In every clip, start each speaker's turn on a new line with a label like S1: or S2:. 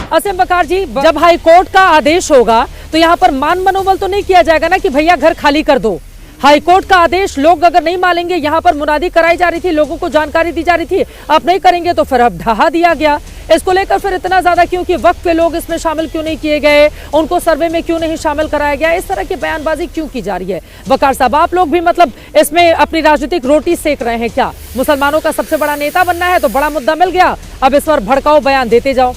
S1: असीम बकार जी, जब high court का आदेश होगा तो यहाँ पर मान मनोबल तो नहीं किया जाएगा ना कि भैया घर खाली कर दो। हाई कोर्ट का आदेश लोग अगर नहीं मानेंगे, यहाँ पर मुनादी कराई जा रही थी, लोगों को जानकारी दी जा रही थी, अब नहीं करेंगे तो फिर अब ढहा दिया गया। इसको लेकर फिर इतना ज्यादा क्यों कि वक्त पे लोग इसमें शामिल क्यों नहीं किए गए, उनको सर्वे में क्यों नहीं शामिल कराया गया, इस तरह की बयानबाजी क्यों की जा रही है? वकार साहब, आप लोग भी मतलब इसमें अपनी राजनीतिक रोटी सेक रहे हैं क्या? मुसलमानों का सबसे बड़ा नेता बनना है तो बड़ा मुद्दा मिल गया, अब इस पर भड़काऊ बयान देते जाओ।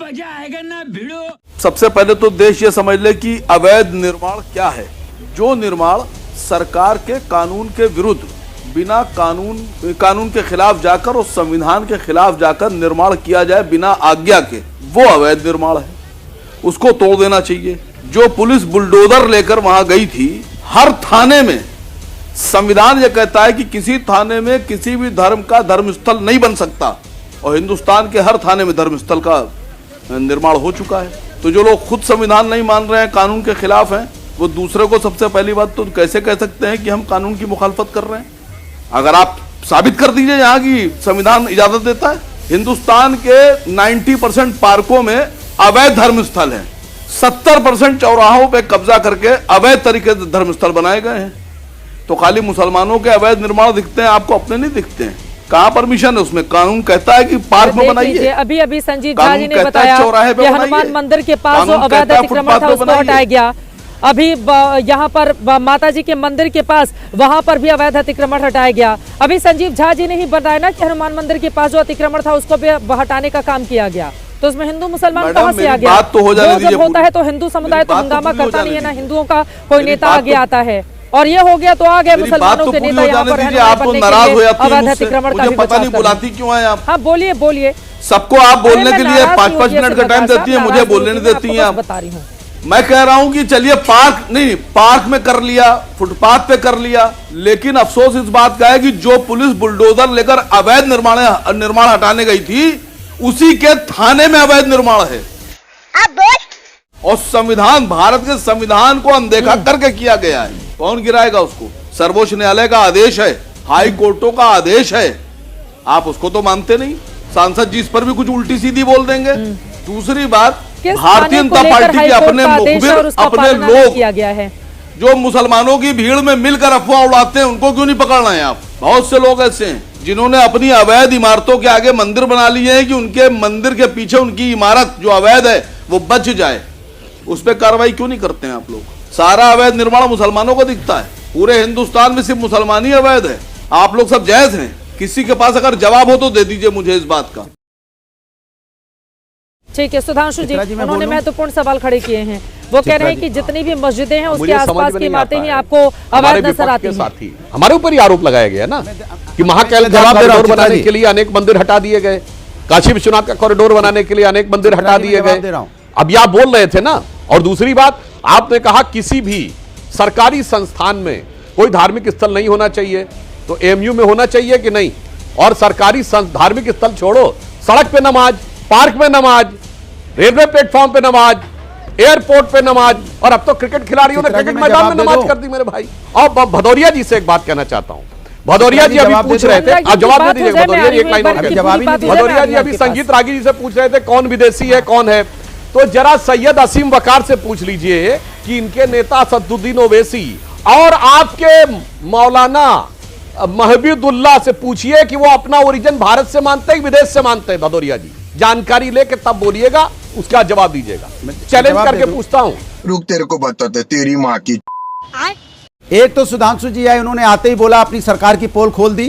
S2: मजा आएगा ना भिड़ो।
S3: सबसे पहले तो देश ये समझ ले कि अवैध निर्माण क्या है। जो निर्माण सरकार के कानून के विरुद्ध, बिना कानून के खिलाफ जाकर और संविधान के खिलाफ जाकर निर्माण किया जाए बिना आज्ञा के, वो अवैध निर्माण है, उसको तोड़ देना चाहिए। जो पुलिस बुलडोजर लेकर वहां गई थी, हर थाने में संविधान ये कहता है कि किसी थाने में किसी भी धर्म का धर्मस्थल नहीं बन सकता, और हिंदुस्तान के हर थाने में धर्मस्थल का निर्माण हो चुका है। तो जो लोग खुद संविधान नहीं मान रहे हैं, कानून के खिलाफ हैं, वो दूसरे को सबसे पहली बात तो कैसे कह सकते हैं कि हम कानून की मुखालफत कर रहे हैं? अगर आप साबित कर दीजिए यहाँ की संविधान इजाजत देता है। हिंदुस्तान के 90% पार्कों में अवैध धर्मस्थल है, 70% चौराहों पे कब्जा करके अवैध तरीके से धर्मस्थल बनाए गए हैं। तो खाली मुसलमानों के अवैध निर्माण दिखते हैं, आपको अपने नहीं दिखते हैं। कहाँ परमिशन है उसमें? कानून कहता है कि पार्क में बनाइए।
S1: अभी संजीव झा जी ने बताया कि हनुमान मंदिर के पास जो अवैध अतिक्रमण था उसको हटाया गया। अभी यहाँ पर माता जी के मंदिर के पास वहां पर भी अवैध अतिक्रमण हटाया गया। अभी संजीव झा जी ने ही बताया ना कि हनुमान मंदिर के पास जो अतिक्रमण था उसको भी हटाने का काम किया गया। तो उसमें हिंदू मुसलमान कहाँ से आ गया?
S3: बात तो हो जाने दीजिए।
S1: जब होता है तो हिंदू समुदाय तो हंगामा करता नहीं है ना, हिंदुओं का कोई नेता आगे आता है, और ये हो गया तो आ गए मुसलमानों के नेता यहाँ पर
S3: आप तो नाराज हो जाती
S1: अवैध अतिक्रमण का
S3: पता नहीं बुलाती क्यों है आप?
S1: हाँ बोलिए बोलिए।
S3: सबको आप बोलने के लिए 5-5 मिनट का टाइम देती है, मुझे बोलने नहीं देती हैं आप।
S1: बता रही हूँ,
S3: मैं कह रहा हूं कि चलिए पार्क में कर लिया, फुटपाथ पे कर लिया, लेकिन अफसोस इस बात का है कि जो पुलिस बुलडोजर लेकर अवैध निर्माण हटाने गई थी, उसी के थाने में अवैध निर्माण है। और संविधान, भारत के संविधान को अनदेखा करके किया गया है। कौन गिराएगा उसको? सर्वोच्च न्यायालय का आदेश है, हाई कोर्टों का आदेश है, आप उसको तो मानते नहीं। सांसद जी इस पर भी कुछ उल्टी सीधी बोल देंगे। दूसरी बात, भारतीय जनता पार्टी के अपने मुखबिर, अपने लोग
S1: किया गया है,
S3: जो मुसलमानों की भीड़ में मिलकर अफवाह उड़ाते हैं, उनको क्यों नहीं पकड़ रहे हैं आप? बहुत से लोग ऐसे हैं जिन्होंने अपनी अवैध इमारतों के आगे मंदिर बना लिए हैं कि उनके मंदिर के पीछे उनकी इमारत जो अवैध है वो बच जाए। उस पर कार्रवाई क्यों नहीं करते हैं आप लोग? सारा अवैध निर्माण मुसलमानों को दिखता है, पूरे हिंदुस्तान में सिर्फ मुसलमान ही अवैध है, आप लोग सब जायज हैं। किसी के पास अगर जवाब हो तो दे दीजिए मुझे इस बात का।
S1: ठीक है सुधांशु जी, उन्होंने महत्वपूर्ण सवाल खड़े किए हैं। वो कह रहे हैं कि जितनी भी मस्जिदें हैं उसके आसपास की इमारतें ही आपको अवैध नजर आती हैं।
S4: हमारे ऊपर ही आरोप लगाया गया ना कि महाकाल कॉरिडोर बनाने के लिए अनेक मंदिर हटा दिए गए, काशी विश्वनाथ का कॉरिडोर बनाने के लिए अनेक मंदिर हटा दिए गए। अब आप बोल रहे थे ना। और दूसरी बात, आपने कहा किसी भी सरकारी संस्थान में कोई धार्मिक स्थल नहीं होना चाहिए, तो एएमयू में होना चाहिए कि नहीं? और सरकारी धार्मिक स्थल छोड़ो, सड़क पे नमाज, पार्क में नमाज, रेलवे प्लेटफॉर्म पे नमाज, एयरपोर्ट पे नमाज, और अब तो क्रिकेट खिलाड़ियों ने क्रिकेट मैदान में नमाज कर दी मेरे भाई। और भदौरिया जी से एक बात कहना चाहता हूं। भदौरिया जी अभी पूछ रहे थे, आप जवाब दे दीजिए। भदौरिया जी एक लाइन और, भदौरिया जी अभी संगीत रागी जी से पूछ रहे थे कौन विदेशी है कौन है, तो जरा सैयद असीम वकार से पूछ लीजिए कि इनके नेता असदुद्दीन ओवैसी और आपके मौलाना महबूबुल्लाह से पूछिए कि वो अपना ओरिजिन भारत से मानते हैं विदेश से मानते हैं। भदौरिया जी जानकारी लेके तब बोलिएगा, उसका जवाब दीजिएगा। चैलेंज करके पूछता हूं।
S5: रुक, तेरे को बताते तेरी माँ की।
S6: एक तो सुधांशु जी आए, उन्होंने आते ही बोला, अपनी सरकार की पोल खोल दी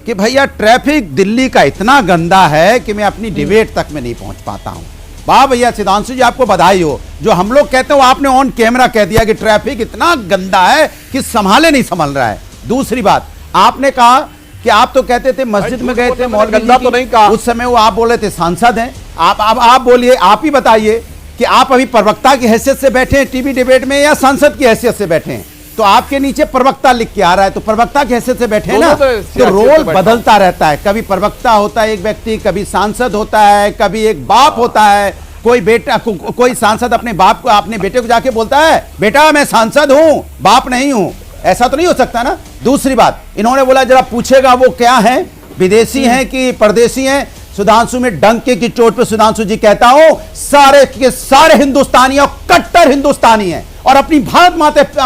S6: कि भैया ट्रैफिक दिल्ली का इतना गंदा है कि मैं अपनी डिबेट तक में नहीं पहुंच पाता हूं। वाह भैया सुधांशु जी, आपको बधाई हो। जो हम लोग कहते हैं वो आपने ऑन कैमरा कह दिया कि ट्रैफिक इतना गंदा है कि संभाले नहीं संभल रहा है। दूसरी बात, आपने कहा कि आप तो कहते थे मस्जिद में गए थे, मौलवी जी तो नहीं कहा उस समय, वो आप बोले थे सांसद हैं। आप बोलिए, आप ही बताइए कि आप अभी प्रवक्ता की हैसियत से बैठे हैं टीवी डिबेट में या सांसद की हैसियत से बैठे हैं? तो आपके नीचे प्रवक्ता लिख के आ रहा है, तो प्रवक्ता की हैसियत से बैठे हैं ना। तो रोल बदलता रहता है, कभी प्रवक्ता होता है एक व्यक्ति, कभी सांसद होता है, कभी एक बाप होता है। कोई बेटा, कोई सांसद अपने बाप को, अपने बेटे को जाके बोलता है बेटा मैं सांसद हूं, बाप नहीं हूं, ऐसा तो नहीं हो सकता ना। दूसरी बात, इन्होंने बोला जरा पूछेगा वो क्या है, विदेशी हैं कि परदेशी हैं। सुधांशु में डंके की चोट पे सुधांशु जी कहता हूं, सारे के सारे हिंदुस्तानी और कट्टर हिंदुस्तानी हैं और अपनी भारत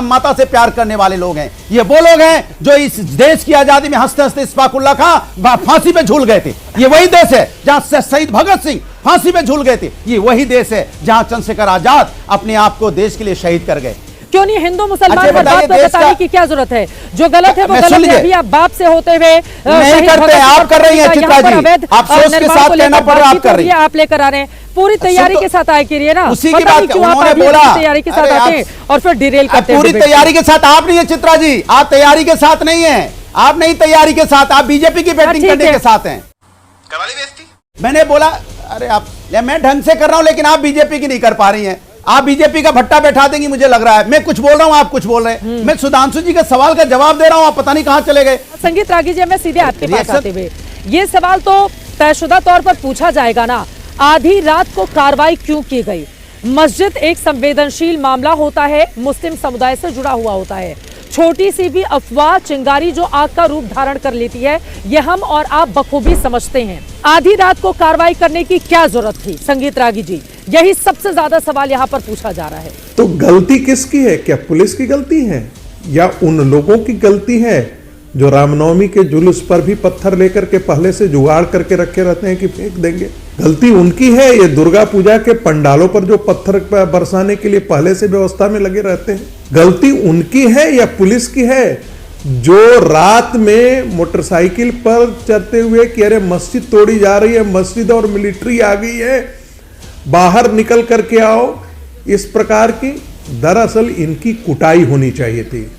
S6: माता से प्यार करने वाले लोग हैं। ये वो लोग हैं जो इस देश की आजादी में हंसते हंसते इस्फाकुल्ला खां फांसी पे झूल गए थे। ये वही देश है जहां शहीद भगत सिंह फांसी पे झूल गए थे। ये वही देश है जहां चंद्रशेखर आजाद अपने आप को देश के लिए शहीद कर गए।
S1: क्यों नहीं हिंदू मुसलमान पर बात बताने की क्या जरूरत है? जो गलत है वो गलत है। अभी आप बाप से होते हुए
S6: नहीं करते, आप कर रही हैं चित्रा जी, आप सोच के साथ कहना पड़ रहा, आप कर रही हैं,
S1: आप लेकर आ रहे हैं। पूरी तैयारी के साथ आए करिए ना,
S6: उसी की बात उन्होंने बोला,
S1: तैयारी के साथ आते हैं और फिर डिरेल करते हैं।
S6: पूरी तैयारी के साथ आप नहीं है चित्रा जी, आप तैयारी के साथ नहीं है, आप नहीं तैयारी के साथ, आप बीजेपी की बैटिंग करने के साथ हैं। मैंने बोला अरे आप, मैं ढंग से कर रहा हूं लेकिन आप बीजेपी की नहीं कर पा रही हैं। आप बीजेपी का भट्टा बैठा देंगी मुझे लग रहा है। मैं कुछ बोल रहा हूं, आप कुछ बोल रहे हैं। मैं सुधांशु जी के सवाल का जवाब दे रहा हूं, आप पता नहीं कहां चले गए।
S1: संगीत रागी जी, मैं सीधे आपके पास आते हुए ये सवाल तो तयशुदा तौर पर पूछा जाएगा ना, आधी रात को कार्रवाई क्यों की गई? मस्जिद एक संवेदनशील मामला होता है, मुस्लिम समुदाय से जुड़ा हुआ होता है। छोटी सी भी अफवाह चिंगारी जो आग का रूप धारण कर लेती है, ये हम और आप बखूबी समझते हैं। आधी रात को कार्रवाई करने की क्या जरूरत थी? संगीत रागी जी, यही सबसे ज्यादा सवाल यहाँ पर पूछा जा रहा है।
S7: तो गलती किसकी है? क्या पुलिस की गलती है या उन लोगों की गलती है जो रामनवमी के जुलूस पर भी पत्थर लेकर के पहले से जुगाड़ करके रखे रहते हैं कि फेंक देंगे? गलती उनकी है। ये दुर्गा पूजा के पंडालों पर जो पत्थर बरसाने के लिए पहले से व्यवस्था में लगे रहते हैं, गलती उनकी है या पुलिस की है जो रात में मोटरसाइकिल पर चलते हुए कि अरे मस्जिद तोड़ी जा रही है, मस्जिद और मिलिट्री आ गई है, बाहर निकल करके आओ, इस प्रकार की दरअसल इनकी कुटाई होनी चाहिए थी।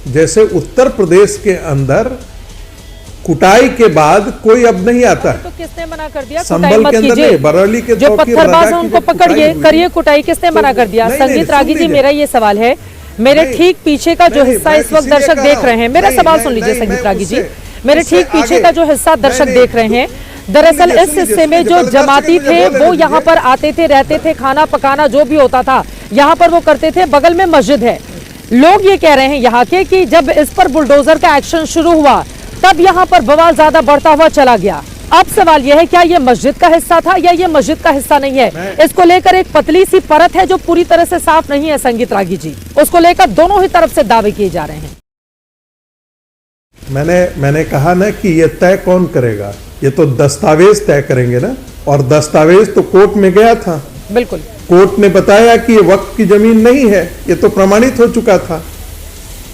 S7: जैसे उत्तर प्रदेश के अंदर कुटाई के बाद कोई अब नहीं आता है।
S1: तो किसने मना कर दिया?
S7: संभल के अंदर नहीं, बरौली के
S1: जो पत्थरबाज हैं उनको पकड़िए, करिए कुटाई, किसने मना कर दिया? संगीत रागी जी, मेरा ये सवाल है, मेरे ठीक पीछे का जो हिस्सा इस वक्त दर्शक देख रहे हैं, मेरा सवाल सुन लीजिए संगीत रागी जी, मेरे ठीक पीछे का जो हिस्सा दर्शक देख रहे हैं, दरअसल इस हिस्से में जो जमाती थे वो यहाँ पर आते थे, रहते थे, खाना पकाना जो भी होता था यहाँ पर वो करते थे। बगल में मस्जिद है। लोग ये कह रहे हैं यहाँ के कि जब इस पर बुलडोजर का एक्शन शुरू हुआ तब यहाँ पर बवाल ज्यादा बढ़ता हुआ चला गया। अब सवाल यह है, क्या ये मस्जिद का हिस्सा था या ये मस्जिद का हिस्सा नहीं है? इसको लेकर एक पतली सी परत है जो पूरी तरह से साफ नहीं है संगीत रागी जी, उसको लेकर दोनों ही तरफ से दावे किए जा रहे हैं।
S7: मैंने कहा ना कि ये तय कौन करेगा? ये तो दस्तावेज तय करेंगे ना, और दस्तावेज तो कोर्ट में गया था।
S1: बिल्कुल,
S7: कोर्ट ने बताया कि ये वक्त की जमीन नहीं है, ये तो प्रमाणित हो चुका था,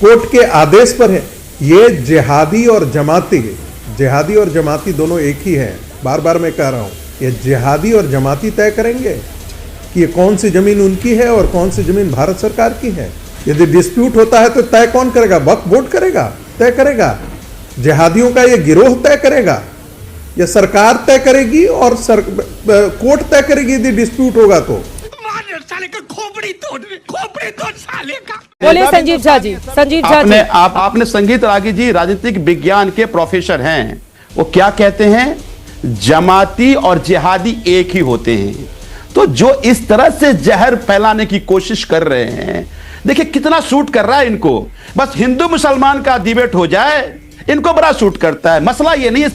S7: कोर्ट के आदेश पर है। ये जिहादी और जमाती दोनों एक ही हैं। बार बार मैं कह रहा हूं, ये जिहादी और जमाती तय करेंगे कि ये कौन सी जमीन उनकी है और कौन सी जमीन भारत सरकार की है। यदि डिस्प्यूट होता है तो तय कौन करेगा? वक्फ बोर्ड करेगा, तय करेगा। जिहादियों का ये गिरोह तय करेगा या सरकार तय करेगी और कोर्ट तय करेगी यदि डिस्प्यूट होगा तो।
S2: साले का खोपड़ी तोड़ साले का।
S1: बोलिए संजीव झा जी। संजीव झा जी,
S8: आपने संगीत रागी जी राजनीतिक विज्ञान के प्रोफेसर हैं, वो क्या कहते हैं, जमाती और जिहादी एक ही होते हैं। तो जो इस तरह से जहर फैलाने की कोशिश कर रहे हैं, देखिए कितना सूट कर रहा है इनको। बस हिंदू मुसलमान का डिबेट हो जाए इनको बड़ा सूट करता है। मसला ये नहीं है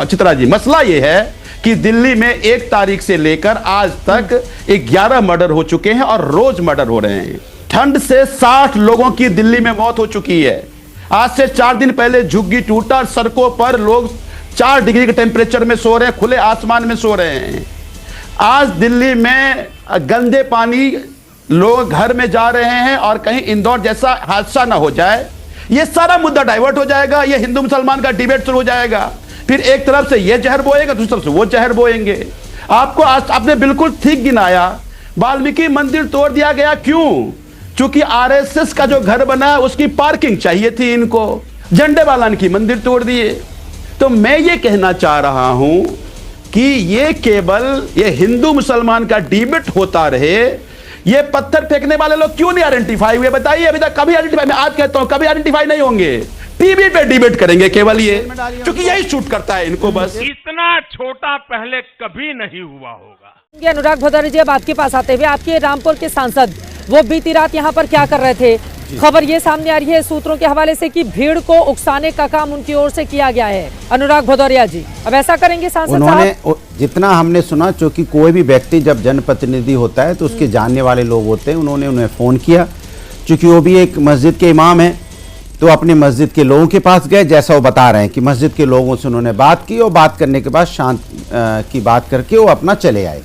S8: चित्रा जी, मसला ये है कि दिल्ली में 1 तारीख से लेकर आज तक 11 मर्डर हो चुके हैं और रोज मर्डर हो रहे हैं। ठंड से 60 लोगों की दिल्ली में मौत हो चुकी है। आज से 4 दिन पहले झुग्गी टूटा, सड़कों पर लोग 4 डिग्री के टेम्परेचर में सो रहे हैं, खुले आसमान में सो रहे हैं। आज दिल्ली में गंदे पानी, लोग घर में जा रहे हैं और कहीं इंदौर जैसा हादसा ना हो जाए, ये सारा मुद्दा डाइवर्ट हो जाएगा। ये हिंदू मुसलमान का डिबेट शुरू हो जाएगा। फिर एक तरफ से ये जहर बोएगा, दूसरी तरफ से वो जहर बोएंगे। आपको आज आपने बिल्कुल ठीक गिनाया, वाल्मीकि मंदिर तोड़ दिया गया, क्यों? क्योंकि आरएसएस का जो घर बना उसकी पार्किंग चाहिए थी इनको, झंडे वालन की मंदिर तोड़ दिए। तो मैं ये कहना चाह रहा हूं कि ये केवल ये हिंदू मुसलमान का डिबेट होता रहे, ये पत्थर फेंकने वाले लोग क्यों नहीं आइडेंटिफाई हुए? बताइए, अभी तक कभी आइडेंटिफाई, मैं आज कहता हूं कभी आइडेंटिफाई नहीं होंगे। टीवी पे डिबेट करेंगे केवल ये, क्योंकि यही शूट करता है इनको। बस
S2: इतना छोटा पहले कभी नहीं हुआ होगा।
S1: अनुराग भदौरिया जी, अब आपके पास आते हुए, आपके रामपुर के सांसद वो बीती रात यहाँ पर क्या कर रहे थे? खबर ये सामने आ रही है सूत्रों के हवाले से कि भीड़ को उकसाने का काम उनकी ओर से किया गया है। अनुराग भदौरिया जी, अब ऐसा करेंगे सांसद
S6: उन्होंने
S1: साहब?
S6: जितना हमने सुना, चूंकि कोई भी व्यक्ति जब जनप्रतिनिधि होता है तो उसके जानने वाले लोग होते हैं, उन्होंने उन्हें फोन किया। चूंकि वो भी एक मस्जिद के इमाम है तो अपने मस्जिद के लोगों के पास गए, जैसा वो बता रहे हैं कि मस्जिद के लोगों से उन्होंने बात की और बात करने के बाद शांत की बात करके वो अपना चले आए।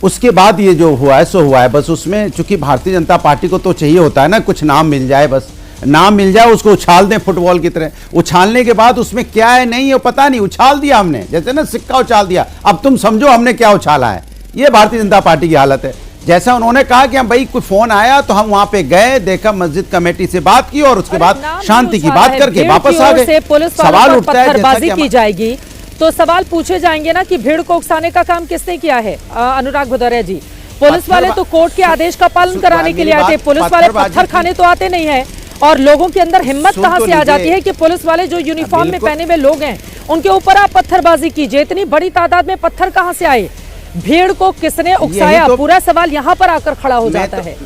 S6: उसके बाद ये जो हुआ है सो हुआ है। बस उसमें चूंकि भारतीय जनता पार्टी को तो चाहिए होता है ना कुछ नाम मिल जाए, बस नाम मिल जाए उसको उछाल दें फुटबॉल की तरह। उछालने के बाद उसमें क्या है नहीं है पता नहीं, उछाल दिया हमने, जैसे ना सिक्का उछाल दिया, अब तुम समझो हमने क्या उछाला है। ये भारतीय जनता पार्टी की हालत है। जैसा उन्होंने कहा कि हम भाई कोई फोन आया तो हम वहां पे गए, देखा, मस्जिद कमेटी से बात की और उसके बाद शांति की बात करके वापस आ गए।
S1: सवाल उठता है पत्थरबाजी की जाएगी तो सवाल पूछे जाएंगे ना कि भीड़ को उकसाने का काम किसने किया है? अनुराग भदौरिया जी, पुलिस वाले तो कोर्ट के आदेश का पालन कराने के लिए आते हैं, पुलिस वाले पत्थर खाने तो आते नहीं है। और लोगों के अंदर हिम्मत कहां से आ जाती है कि पुलिस वाले जो यूनिफॉर्म में पहने हुए लोग हैं उनके ऊपर आप पत्थरबाजी कीजिए? इतनी बड़ी तादाद में पत्थर कहां से आए? भीड़ को किसने उकसाया? पूरा सवाल यहां पर आकर खड़ा हो जाता है।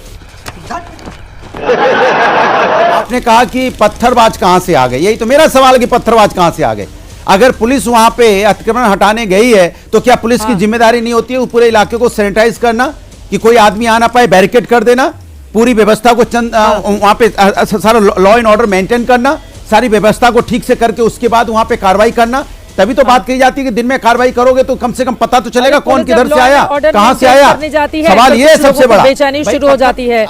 S6: आपने कहा कि पत्थरबाज कहां से आ गए, यही तो मेरा सवाल है कि पत्थरबाज कहां से आ गए। अगर पुलिस वहां पे अतिक्रमण हटाने गई है तो क्या पुलिस की जिम्मेदारी नहीं होती है पूरे इलाके को सैनिटाइज करना, कि कोई आदमी आ ना पाए, बैरिकेड कर देना, पूरी व्यवस्था को वहां पे सारा लॉ एंड ऑर्डर मेंटेन करना, सारी व्यवस्था को ठीक से करके उसके बाद वहां पे कार्रवाई करना? तभी तो बात कही जाती है कि दिन में कार्रवाई करोगे तो कम से कम पता तो चलेगा कौन किधर से आया, कहां से आया। सवाल ये सबसे बड़ा
S1: बेचैनी शुरू हो जाती है।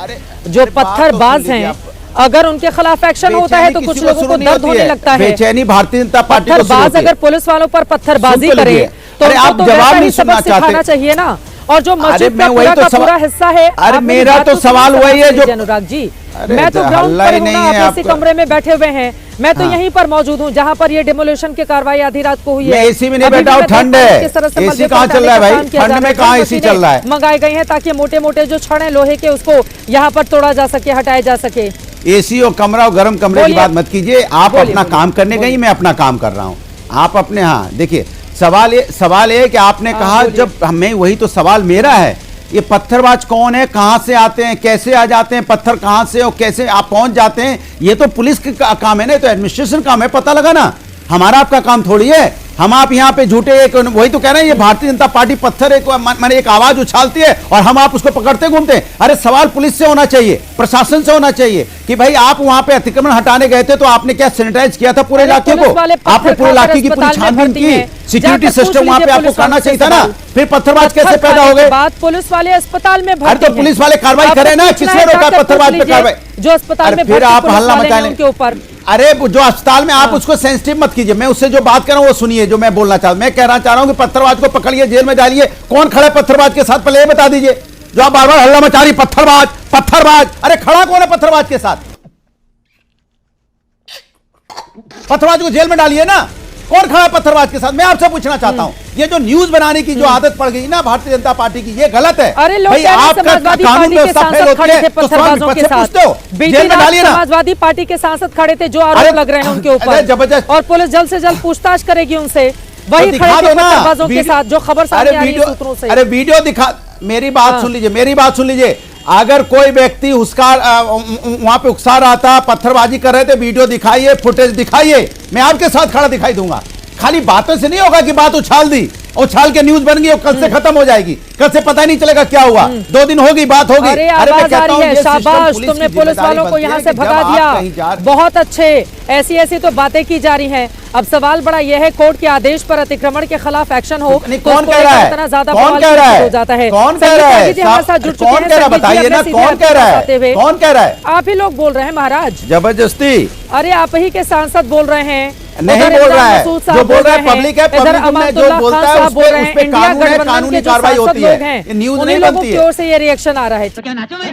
S1: जो पत्थरबाज हैं अगर उनके खिलाफ एक्शन होता है तो कुछ लोगों को दर्द होने लगता है।
S6: बेचैनी भारतीय जनता पार्टी को
S1: पत्थरबाज अगर पुलिस वालों पर पत्थरबाजी करे तो
S6: आप जवाब नहीं सुनना
S1: सिखाना चाहिए ना। और जो मस्जिद का पूरा हिस्सा है,
S6: अरे मेरा तो सवाल वही है जो
S1: अनुराग जी, मैं तो ग्राउंड पर हूं ना, आप इसी कमरे में बैठे हुए हैं, मैं तो यहीं पर मौजूद हूं जहां पर ये डिमोलिशन की कार्रवाई आधी रात को हुई है।
S6: मैं एसी में नहीं बैठा हूं, ठंड है, एसी कहां चल रहा है भाई, ठंड में कहां एसी चल रहा है?
S1: मंगाए गए हैं ताकि मोटे मोटे जो छड़ हैं लोहे के उसको यहाँ पर तोड़ा जा सके, हटाया जा सके।
S6: एसी और कमरा और गर्म कमरे की बात मत कीजिए, आप अपना काम करने गई, मैं अपना काम कर रहा हूं, आप अपने। हाँ देखिए, सवाल ये कि आपने कहा, जब मैं वही तो सवाल मेरा है, ये पत्थरबाज कौन है, कहां से आते हैं, कैसे आ जाते हैं, पत्थर कहां से और कैसे आप पहुंच जाते हैं, ये तो पुलिस का काम है ना, तो एडमिनिस्ट्रेशन काम है पता लगाना, हमारा आपका काम थोड़ी है। हम आप यहाँ पे झूठे एक, वही तो कह रहे हैं, ये भारतीय जनता पार्टी पत्थर एक आवाज उछालती है और हम आप उसको पकड़ते घूमते हैं। अरे सवाल पुलिस से होना चाहिए, प्रशासन से होना चाहिए कि भाई आप वहां पे अतिक्रमण हटाने गए थे तो आपने क्या सैनिटाइज किया था पूरे इलाके को? आपने पूरे इलाके की पूरी छानबीन की, सिक्योरिटी सिस्टम वहां पे आपको करना चाहिए था ना, फिर पत्थरबाज कैसे पैदा हो गए?
S1: बात पुलिस वाले अस्पताल में
S6: अरे तो पुलिस वाले कार्रवाई करें ना, किसने रोका पत्थरबाज पे कार्रवाई?
S1: जो अस्पताल में
S6: फिर आप हल्ला मचा लें
S1: उनके ऊपर।
S6: अरे जो अस्पताल में आप उसको सेंसिटिव मत कीजिए, मैं उससे जो बात कर रहा हूं वो सुनिए, जो मैं बोलना चाहता हूं। मैं कहना चाह रहा हूं कि पत्थरबाज को पकड़िए, जेल में डालिए। कौन खड़ा है पत्थरबाज के साथ, पहले ये बता दीजिए। जो आप बार बार हल्ला मचा रही, पत्थरबाज पत्थरबाज, अरे खड़ा कौन है पत्थरबाज के साथ? पत्थरबाज को जेल में डालिए ना, कौन खड़ा है पत्थरबाज के साथ? मैं आपसे पूछना चाहता हूं, ये जो न्यूज बनाने की जो आदत पड़ गई ना भारतीय जनता पार्टी की, ये गलत है।
S1: अरे लोग समाजवादी पार्टी के सांसद खड़े थे पत्थरबाजों के साथ, समाजवादी पार्टी के सांसद खड़े थे जो आरोप लग रहे हैं उनके ऊपर,
S6: जबरदस्त,
S1: और पुलिस जल्द से जल्द पूछताछ करेगी उनसे। वही खड़े थे पत्थरबाजों के साथ जो खबर सामने आ रही है सूत्रों से।
S6: अरे वीडियो दिखा, मेरी बात सुन लीजिए, मेरी बात सुन लीजिए। अगर कोई व्यक्ति उसका वहां पे उकसा रहा था, पत्थरबाजी कर रहे थे, वीडियो दिखाइए, फुटेज दिखाइए, मैं आपके साथ खड़ा दिखाई दूंगा। खाली बातों से नहीं होगा कि बात उछाल दी, उछाल के न्यूज बन गई और कल से खत्म हो जाएगी, कल से पता नहीं चलेगा क्या हुआ, 2 दिन होगी, बात होगी।
S1: अरे आवाज आ रही है, शाबाश, तुमने पुलिस वालों को यहाँ से भगा दिया, बहुत अच्छे। ऐसी ऐसी तो बातें की जा रही हैं। अब सवाल बड़ा यह है, कोर्ट के आदेश पर अतिक्रमण के खिलाफ एक्शन हो,
S6: कौन कह रहा है?
S1: इतना ज्यादा
S6: कौन कह रहा है?
S1: हो जाता है।
S6: कौन कह रहा है?
S1: कौन कह रहा है?
S6: बताइए ना, कौन कह रहा है? कौन कह रहा है?
S1: आप ही लोग बोल रहे हैं महाराज,
S6: जबरदस्ती।
S1: अरे आप ही के सांसद बोल रहे हैं,
S6: नहीं बोल रहा है, जो बोल रहा है पब्लिक है, पब्लिक में जो बोलता है उस पे कानून है, कानूनी कार्रवाई होती है, न्यूज नहीं बनती है।
S1: की ओर से ये रिएक्शन आ रहा है।
S9: तो क्या नाचो मैं